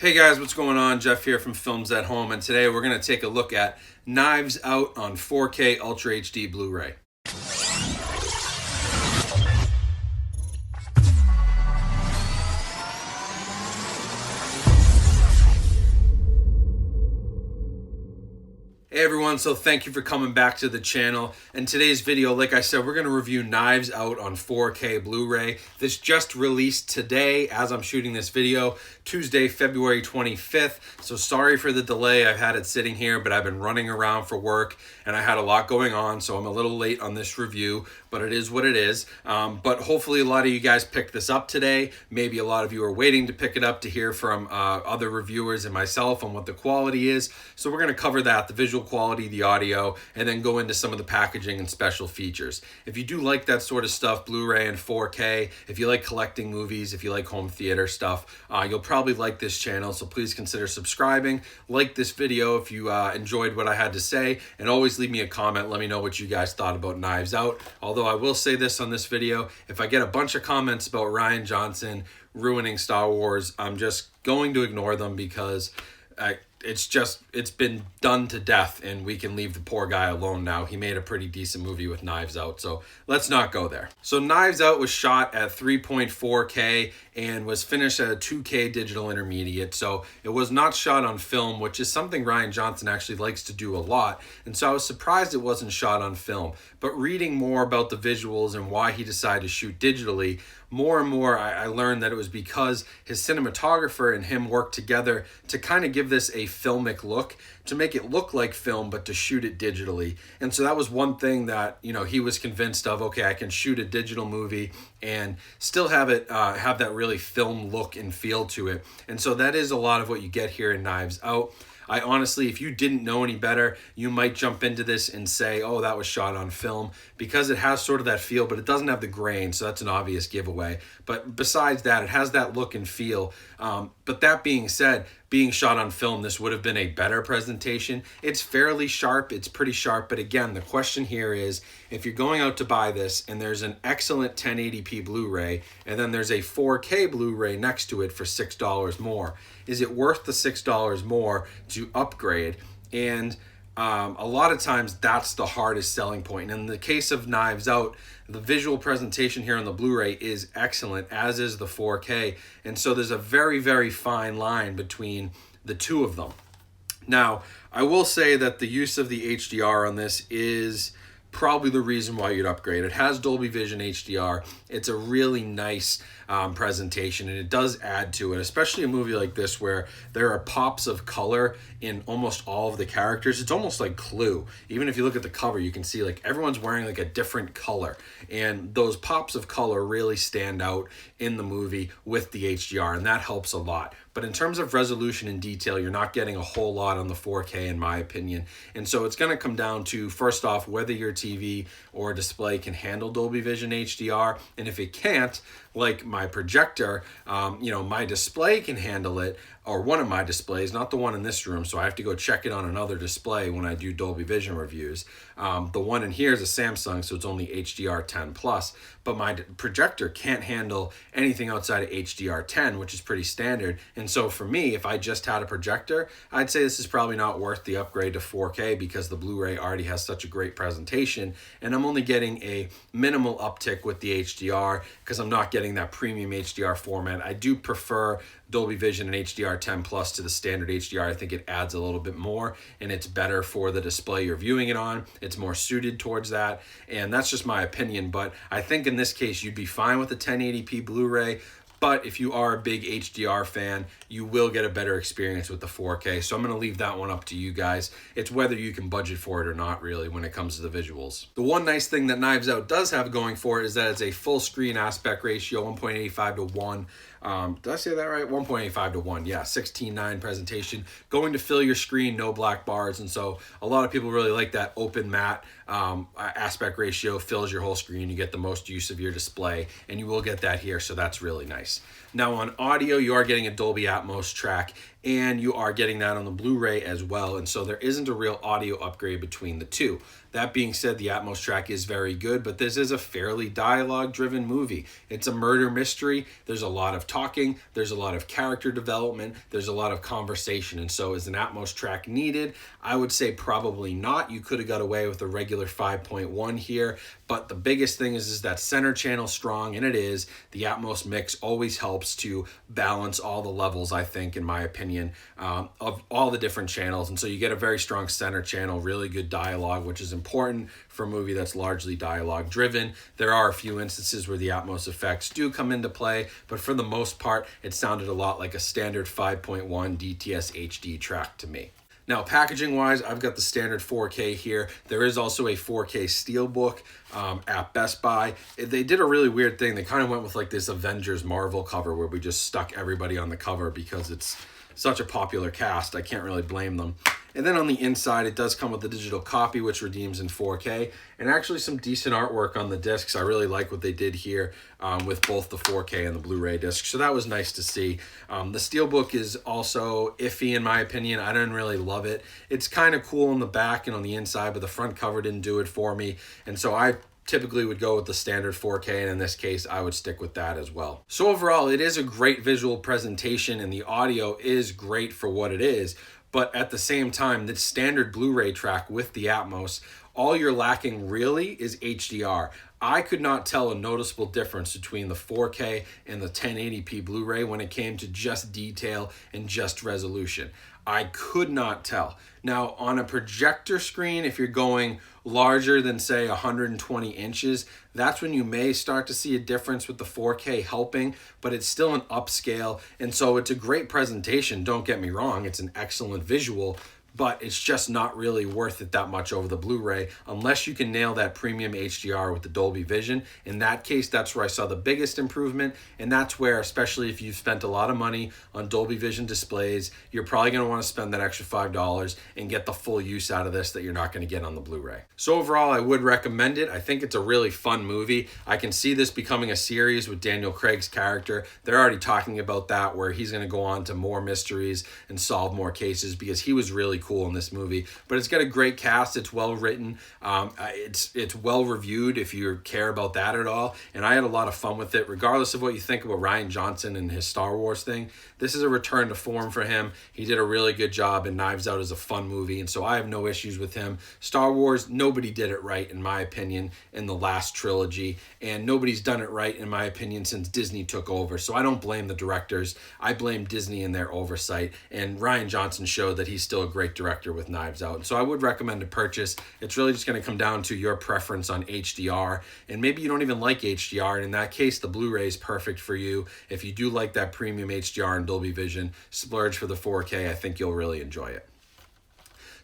Hey guys, what's going on? Jeff here from Films at Home, and today we're going to take a look at Knives Out on 4K Ultra HD Blu-ray. Hey everyone, so thank you for coming back to the channel. In today's video, like I said, we're going to review Knives Out on 4K Blu-ray. This just released today as I'm shooting this video, Tuesday, February 25th. So sorry for the delay. I've had it sitting here, but I've been running around for work and I had a lot going on, so I'm a little late on this review, but it is what it is. But hopefully a lot of you guys picked this up today. Maybe a lot of you are waiting to pick it up to hear from other reviewers and myself on what the quality is. So we're going to cover that, the visual quality, the audio, and then go into some of the packaging and special features. If you do like that sort of stuff, Blu-ray and 4K, if you like collecting movies, if you like home theater stuff, you'll probably like this channel, so please consider subscribing. Like this video if you enjoyed what I had to say, and always leave me a comment. Let me know what you guys thought about Knives Out. Although I will say this on this video, if I get a bunch of comments about Rian Johnson ruining Star Wars, I'm just going to ignore them because it's been done to death and we can leave the poor guy alone now. He made a pretty decent movie with Knives Out, so let's not go there. So Knives Out was shot at 3.4K and was finished at a 2K digital intermediate, so it was not shot on film, which is something Rian Johnson actually likes to do a lot, and so I was surprised it wasn't shot on film. But reading more about the visuals and why he decided to shoot digitally, more and more I learned that it was because his cinematographer and him worked together to kind of give this a filmic look, to make it look like film but to shoot it digitally. And so that was one thing that, you know, he was convinced of. Okay, I can shoot a digital movie and still have it have that really film look and feel to it. And so that is a lot of what you get here in Knives Out. I honestly, if you didn't know any better, you might jump into this and say, oh, that was shot on film, because it has sort of that feel, but it doesn't have the grain, so that's an obvious giveaway. But besides that, it has that look and feel. But that being said, being shot on film, this would have been a better presentation. It's fairly sharp, it's pretty sharp, but again, the question here is, if you're going out to buy this and there's an excellent 1080p Blu-ray and then there's a 4K Blu-ray next to it for $6 more, is it worth the $6 more to upgrade? And a lot of times that's the hardest selling point. And in the case of Knives Out, the visual presentation here on the Blu-ray is excellent, as is the 4K. And so there's a very, very fine line between the two of them. Now, I will say that the use of the HDR on this is probably the reason why you'd upgrade. It has Dolby Vision HDR. It's a really nice presentation, and it does add to it, especially a movie like this where there are pops of color in almost all of the characters. It's almost like Clue. Even if you look at the cover, you can see like everyone's wearing like a different color, and those pops of color really stand out in the movie with the HDR, and that helps a lot. But in terms of resolution and detail, you're not getting a whole lot on the 4K in my opinion. And so it's going to come down to, first off, whether your TV or display can handle Dolby Vision HDR. And if it can't, like my projector, my display can handle it, or one of my displays, not the one in this room, so I have to go check it on another display when I do Dolby Vision reviews. The one in here is a Samsung, so it's only HDR10+, but my projector can't handle anything outside of HDR10, which is pretty standard. And so for me, if I just had a projector, I'd say this is probably not worth the upgrade to 4K because the Blu-ray already has such a great presentation, and I'm only getting a minimal uptick with the HDR because I'm not getting that premium HDR format. I do prefer Dolby Vision and HDR10+ to the standard HDR. I think it adds a little bit more, and it's better for the display you're viewing it on. It's more suited towards that, and that's just my opinion. But I think in this case, you'd be fine with the 1080p Blu-ray. But if you are a big HDR fan, you will get a better experience with the 4K. So I'm going to leave that one up to you guys. It's whether you can budget for it or not, really, when it comes to the visuals. The one nice thing that Knives Out does have going for it is that it's a full screen aspect ratio, 1.85 to 1. Did I say that right? 1.85 to 1. Yeah, 16:9 presentation. Going to fill your screen, no black bars. And so a lot of people really like that open matte aspect ratio, fills your whole screen. You get the most use of your display, and you will get that here, so that's really nice. Now on audio, you are getting a Dolby Atmos track, and you are getting that on the Blu-ray as well. And so there isn't a real audio upgrade between the two. That being said, the Atmos track is very good, but this is a fairly dialogue-driven movie. It's a murder mystery. There's a lot of talking. There's a lot of character development. There's a lot of conversation. And so is an Atmos track needed? I would say probably not. You could have got away with a regular 5.1 here, but the biggest thing is that center channel strong, and it is. The Atmos mix always helps to balance all the levels, I think, in my opinion, of all the different channels. And so you get a very strong center channel, really good dialogue, which is important for a movie that's largely dialogue driven. There are a few instances where the Atmos effects do come into play, but for the most part, it sounded a lot like a standard 5.1 DTS HD track to me. Now, packaging wise, I've got the standard 4K here. There is also a 4K Steelbook at Best Buy. They did a really weird thing. They kind of went with like this Avengers Marvel cover where we just stuck everybody on the cover because it's such a popular cast. I can't really blame them. And then on the inside, it does come with the digital copy, which redeems in 4K, and actually some decent artwork on the discs. I really like what they did here with both the 4K and the Blu-ray disc, so that was nice to see. The Steelbook is also iffy in my opinion. I didn't really love it. It's kind of cool on the back and on the inside, but the front cover didn't do it for me, and so I typically would go with the standard 4K, and in this case, I would stick with that as well. So overall, it is a great visual presentation, and the audio is great for what it is, but at the same time, the standard Blu-ray track with the Atmos, all you're lacking really is HDR. I could not tell a noticeable difference between the 4K and the 1080p Blu-ray when it came to just detail and just resolution. I could not tell. Now, on a projector screen, if you're going larger than, say, 120 inches, that's when you may start to see a difference with the 4K helping, but it's still an upscale, and so it's a great presentation, don't get me wrong, it's an excellent visual, but it's just not really worth it that much over the Blu-ray unless you can nail that premium HDR with the Dolby Vision. In that case, that's where I saw the biggest improvement, and that's where, especially if you've spent a lot of money on Dolby Vision displays, you're probably going to want to spend that extra $5 and get the full use out of this that you're not going to get on the Blu-ray. So overall, I would recommend it. I think it's a really fun movie. I can see this becoming a series with Daniel Craig's character. They're already talking about that, where he's going to go on to more mysteries and solve more cases, because he was really cool in this movie. But it's got a great cast. It's well written. It's well reviewed if you care about that at all. And I had a lot of fun with it. Regardless of what you think about Rian Johnson and his Star Wars thing, this is a return to form for him. He did a really good job, and Knives Out is a fun movie, and so I have no issues with him. Star Wars, nobody did it right, in my opinion, in the last trilogy, and nobody's done it right, in my opinion, since Disney took over. So I don't blame the directors. I blame Disney and their oversight, and Rian Johnson showed that he's still a great director with Knives Out. And so I would recommend a purchase. It's really just going to come down to your preference on HDR, and maybe you don't even like HDR, and in that case, the Blu-ray is perfect for you. If you do like that premium HDR and Dolby Vision, splurge for the 4K. I think you'll really enjoy it.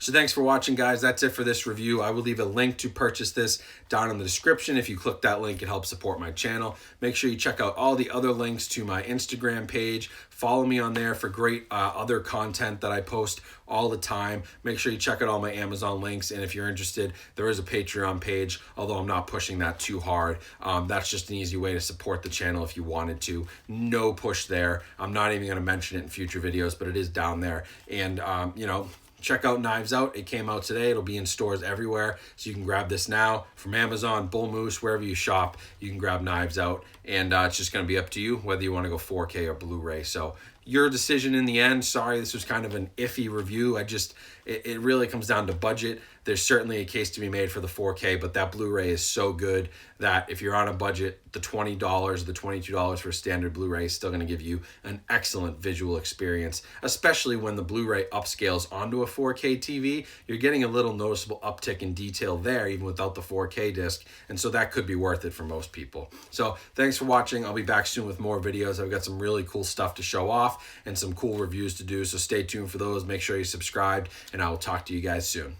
So thanks for watching, guys. That's it for this review. I will leave a link to purchase this down in the description. If you click that link, it helps support my channel. Make sure you check out all the other links to my Instagram page. Follow me on there for great other content that I post all the time. Make sure you check out all my Amazon links. And if you're interested, there is a Patreon page, although I'm not pushing that too hard. That's just an easy way to support the channel if you wanted to. No push there. I'm not even going to mention it in future videos, but it is down there. And, you know, check out Knives Out. It came out today. It'll be in stores everywhere, so you can grab this now from Amazon, Bull Moose, wherever you shop. You can grab Knives Out, and it's just going to be up to you whether you want to go 4K or Blu-ray. So your decision in the end. Sorry, this was kind of an iffy review. It really comes down to budget. There's certainly a case to be made for the 4K, but that Blu-ray is so good that if you're on a budget, the $20, the $22 for a standard Blu-ray is still going to give you an excellent visual experience, especially when the Blu-ray upscales onto a 4K TV. You're getting a little noticeable uptick in detail there, even without the 4K disc, and so that could be worth it for most people. So thanks for watching. I'll be back soon with more videos. I've got some really cool stuff to show off and some cool reviews to do, so stay tuned for those. Make sure you subscribed, and I will talk to you guys soon.